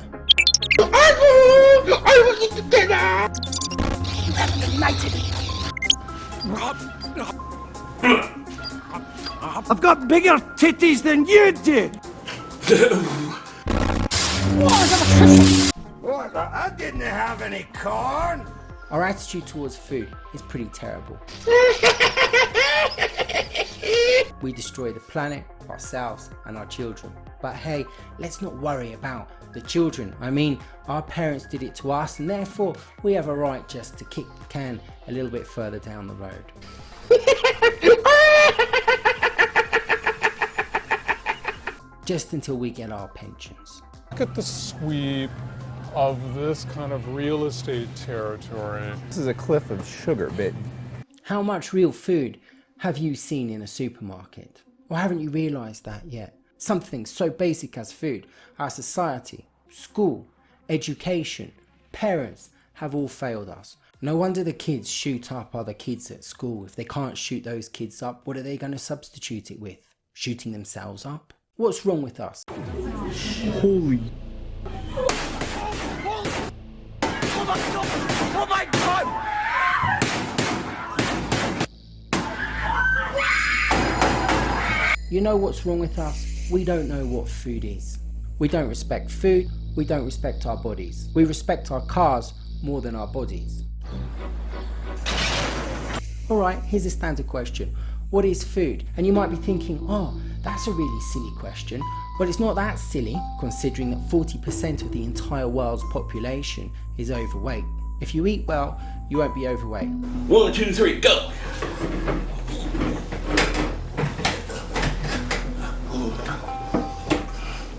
dinner. I will eat the dinner! You have ignited it. I've got bigger titties than you do! What? I didn't have any corn! Our attitude towards food is pretty terrible. We destroy the planet, ourselves and our children. But hey, let's not worry about the children. I mean, our parents did it to us and therefore we have a right just to kick the can a little bit further down the road. Just until we get our pensions. Look at the sweep of this kind of real estate territory. This is a cliff of sugar, bit. How much real food have you seen in a supermarket? Or haven't you realised that yet? Something so basic as food, our society, school, education, parents have all failed us. No wonder the kids shoot up other kids at school. If they can't shoot those kids up, what are they going to substitute it with? Shooting themselves up? What's wrong with us? Holy. Oh my God! You know what's wrong with us? We don't know what food is. We don't respect food, we don't respect our bodies. We respect our cars more than our bodies. Alright, here's a standard question. What is food? And you might be thinking, oh, that's a really silly question. But it's not that silly, considering that 40% of the entire world's population is overweight. If you eat well, you won't be overweight. 1, 2, 3, go!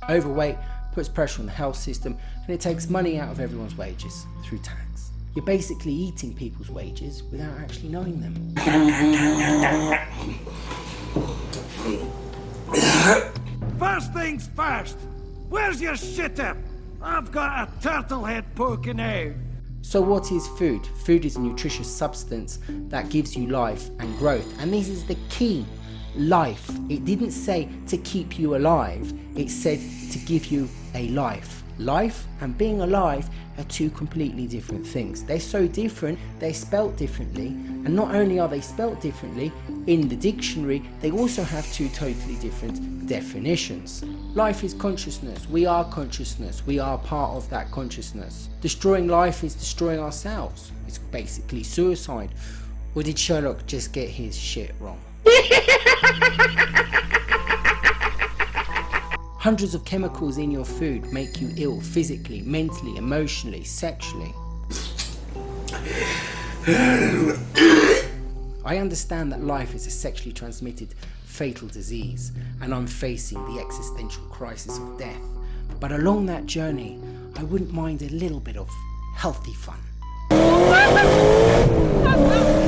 Overweight puts pressure on the health system and it takes money out of everyone's wages through tax. You're basically eating people's wages without actually knowing them. First things first, where's your shitter? I've got a turtle head poking out. So what is food? Food is a nutritious substance that gives you life and growth. And this is the key. Life. It didn't say to keep you alive. It said to give you a life. Life and being alive are two completely different things. They're so different, they're spelt differently. And not only are they spelt differently, in the dictionary, they also have two totally different definitions. Life is consciousness. We are consciousness. We are part of that consciousness. Destroying life is destroying ourselves. It's basically suicide. Or did Sherlock just get his shit wrong? Hundreds of chemicals in your food make you ill physically, mentally, emotionally, sexually. I understand that life is a sexually transmitted fatal disease and I'm facing the existential crisis of death. But along that journey, I wouldn't mind a little bit of healthy fun.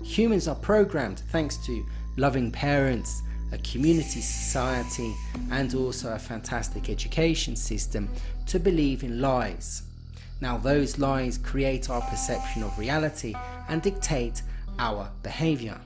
Humans are programmed thanks to loving parents, a community society, and also a fantastic education system to believe in lies. Now those lies create our perception of reality and dictate our behaviour.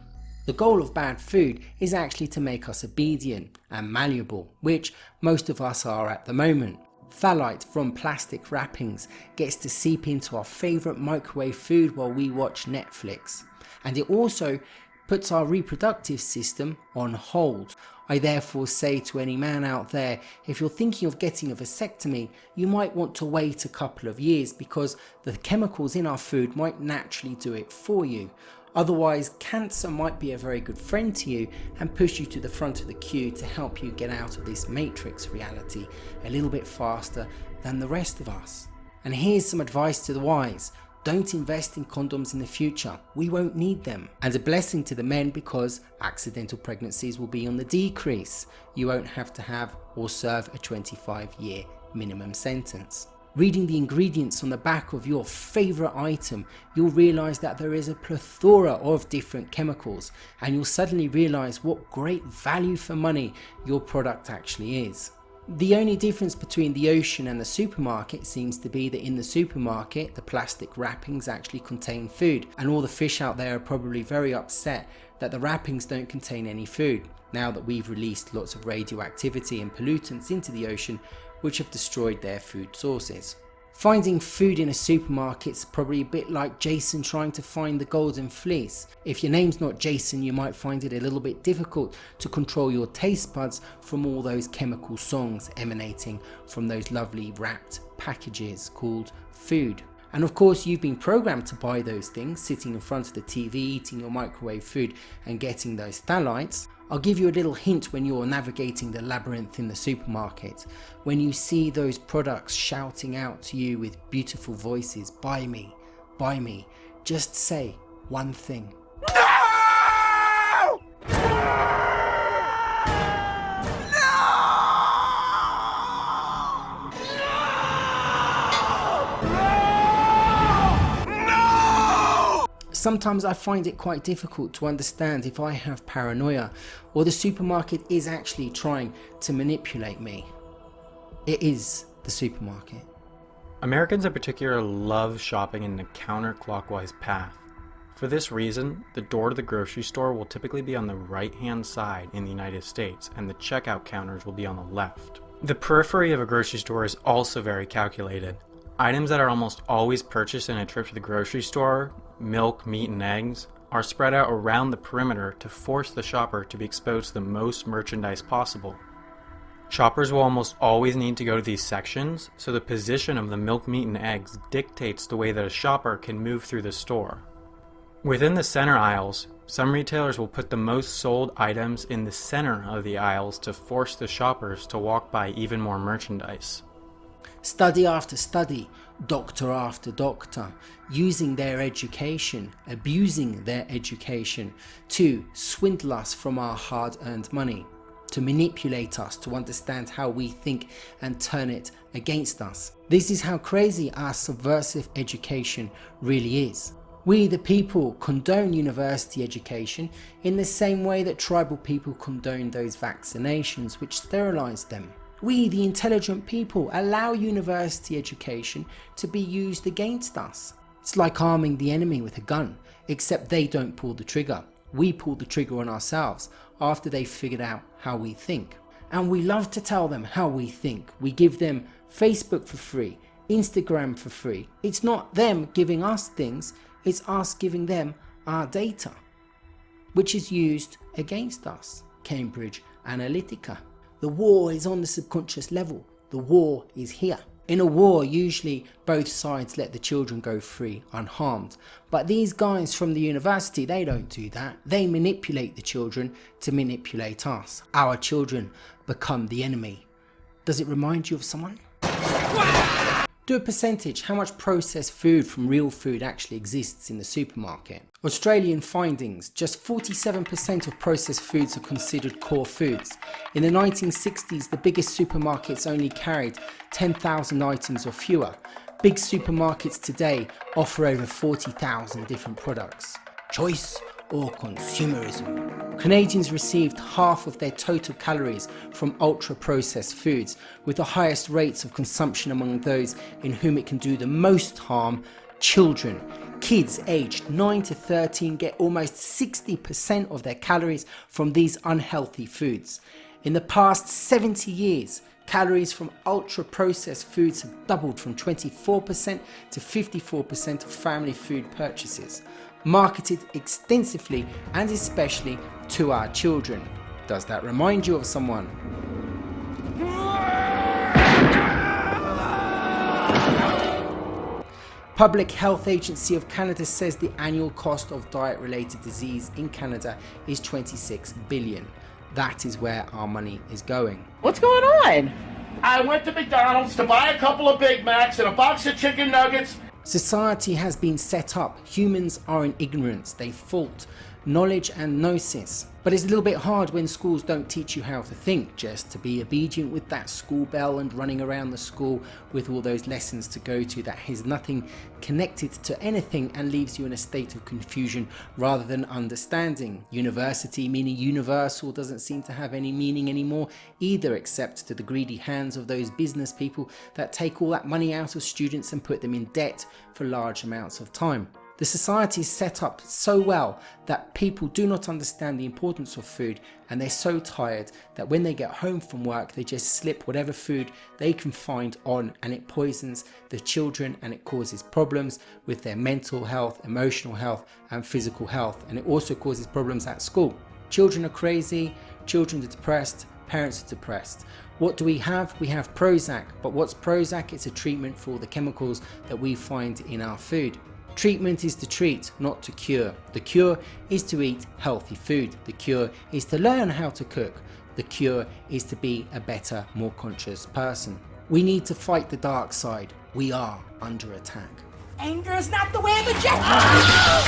The goal of bad food is actually to make us obedient and malleable, which most of us are at the moment. Phthalate from plastic wrappings gets to seep into our favourite microwave food while we watch Netflix. And it also puts our reproductive system on hold. I therefore say to any man out there, if you're thinking of getting a vasectomy, you might want to wait a couple of years because the chemicals in our food might naturally do it for you. Otherwise, cancer might be a very good friend to you and push you to the front of the queue to help you get out of this matrix reality a little bit faster than the rest of us. And here's some advice to the wise. Don't invest in condoms in the future. We won't need them. And a blessing to the men because accidental pregnancies will be on the decrease. You won't have to have or serve a 25-year minimum sentence. Reading the ingredients on the back of your favourite item, you'll realise that there is a plethora of different chemicals and you'll suddenly realise what great value for money your product actually is. The only difference between the ocean and the supermarket seems to be that in the supermarket the plastic wrappings actually contain food, and all the fish out there are probably very upset that the wrappings don't contain any food now that we've released lots of radioactivity and pollutants into the ocean which have destroyed their food sources. Finding food in a supermarket's probably a bit like Jason trying to find the golden fleece. If your name's not Jason, you might find it a little bit difficult to control your taste buds from all those chemical songs emanating from those lovely wrapped packages called food. And of course, you've been programmed to buy those things, sitting in front of the TV, eating your microwave food and getting those phthalates. I'll give you a little hint when you're navigating the labyrinth in the supermarket. When you see those products shouting out to you with beautiful voices, buy me, just say one thing. No! Sometimes I find it quite difficult to understand if I have paranoia or the supermarket is actually trying to manipulate me. It is the supermarket. Americans in particular love shopping in a counterclockwise path. For this reason, the door to the grocery store will typically be on the right-hand side in the United States, and the checkout counters will be on the left. The periphery of a grocery store is also very calculated. Items that are almost always purchased in a trip to the grocery store, milk, meat, and eggs, are spread out around the perimeter to force the shopper to be exposed to the most merchandise possible. Shoppers will almost always need to go to these sections, so the position of the milk, meat, and eggs dictates the way that a shopper can move through the store. Within the center aisles, some retailers will put the most sold items in the center of the aisles to force the shoppers to walk by even more merchandise. Study after study, doctor after doctor, using their education, abusing their education to swindle us from our hard-earned money, to manipulate us, to understand how we think and turn it against us. This is how crazy our subversive education really is. We, the people, condone university education in the same way that tribal people condone those vaccinations which sterilize them. We, the intelligent people, allow university education to be used against us. It's like arming the enemy with a gun, except they don't pull the trigger. We pull the trigger on ourselves after they've figured out how we think. And we love to tell them how we think. We give them Facebook for free, Instagram for free. It's not them giving us things, it's us giving them our data, which is used against us. Cambridge Analytica. The war is on the subconscious level. The war is here. In a war, usually both sides let the children go free, unharmed. But these guys from the university, they don't do that. They manipulate the children to manipulate us. Our children become the enemy. Does it remind you of someone? Do a percentage, how much processed food from real food actually exists in the supermarket. Australian findings, just 47% of processed foods are considered core foods. In the 1960s, the biggest supermarkets only carried 10,000 items or fewer. Big supermarkets today offer over 40,000 different products. Choice or consumerism? Canadians received half of their total calories from ultra-processed foods, with the highest rates of consumption among those in whom it can do the most harm, children. Kids aged 9 to 13 get almost 60% of their calories from these unhealthy foods. In the past 70 years, calories from ultra-processed foods have doubled from 24% to 54% of family food purchases, marketed extensively and especially to our children. Does that remind you of someone? Public Health Agency of Canada says the annual cost of diet-related disease in Canada is $26 billion. That is where our money is going. What's going on? I went to McDonald's to buy a couple of Big Macs and a box of chicken nuggets. Society has been set up. Humans are in ignorance. They fault knowledge and gnosis. But it's a little bit hard when schools don't teach you how to think, just to be obedient with that school bell and running around the school with all those lessons to go to that has nothing connected to anything and leaves you in a state of confusion rather than understanding. University, meaning universal, doesn't seem to have any meaning anymore either, except to the greedy hands of those business people that take all that money out of students and put them in debt for large amounts of time. The society is set up so well that people do not understand the importance of food, and they're so tired that when they get home from work they just slip whatever food they can find on, and it poisons the children and it causes problems with their mental health, emotional health and physical health, and it also causes problems at school. Children are crazy, children are depressed, parents are depressed. What do we have? We have Prozac, but what's Prozac? It's a treatment for all the chemicals that we find in our food. Treatment is to treat, not to cure. The cure is to eat healthy food. The cure is to learn how to cook. The cure is to be a better, more conscious person. We need to fight the dark side. We are under attack. Anger is not the way of the Jedi!